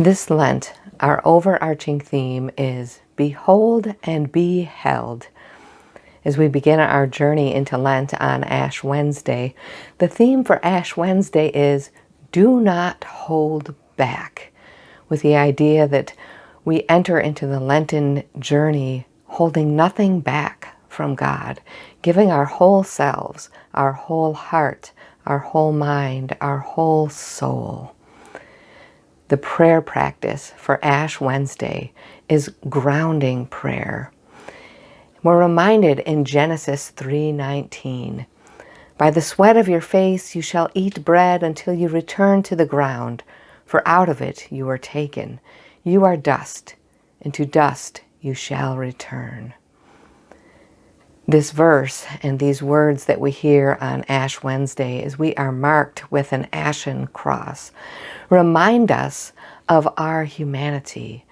This Lent, our overarching theme is Behold and Be Held. As we begin our journey into Lent on Ash Wednesday, the theme for Ash Wednesday is Do Not Hold Back, with the idea that we enter into the Lenten journey holding nothing back from God, giving our whole selves, our whole heart, our whole mind, our whole soul. The prayer practice for Ash Wednesday is grounding prayer. We're reminded in Genesis 3:19, "By the sweat of your face you shall eat bread until you return to the ground, for out of it you were taken. You are dust, and to dust you shall return." This verse and these words that we hear on Ash Wednesday as we are marked with an ashen cross remind us of our humanity,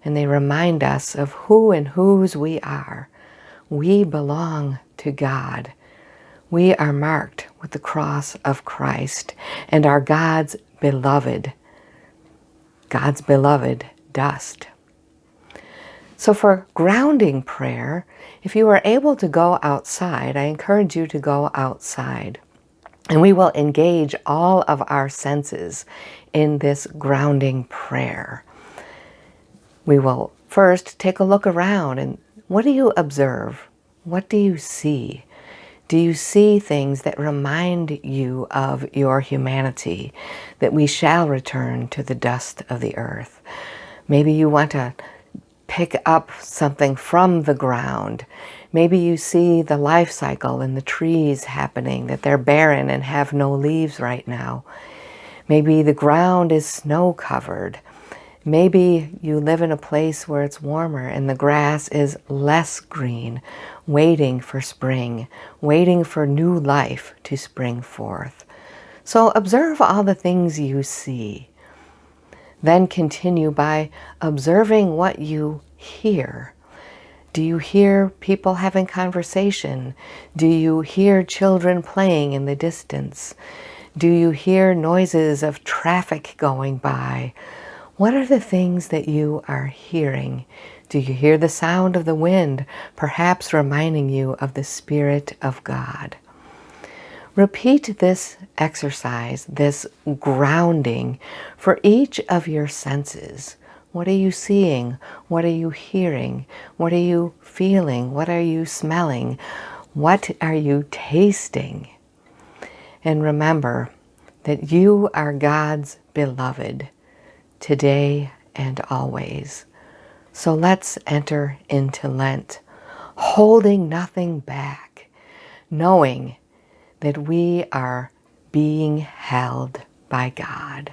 and they remind us of who and whose we are. We belong to God. We are marked with the cross of Christ and are God's beloved dust. So for grounding prayer, if you are able to go outside, I encourage you to go outside. And we will engage all of our senses in this grounding prayer. We will first take a look around and what do you observe? What do you see? Do you see things that remind you of your humanity, that we shall return to the dust of the earth? Maybe you want to pick up something from the ground. Maybe you see the life cycle in the trees happening, that they're barren and have no leaves right now. Maybe the ground is snow covered. Maybe you live in a place where it's warmer and the grass is less green, waiting for spring, waiting for new life to spring forth. So observe all the things you see. Then continue by observing what you hear. Do you hear people having conversation? Do you hear children playing in the distance? Do you hear noises of traffic going by? What are the things that you are hearing? Do you hear the sound of the wind, perhaps reminding you of the Spirit of God? Repeat this exercise, this grounding, for each of your senses. What are you seeing? What are you hearing? What are you feeling? What are you smelling? What are you tasting? And remember that you are God's beloved, today and always. So let's enter into Lent, holding nothing back, knowing that we are being held by God.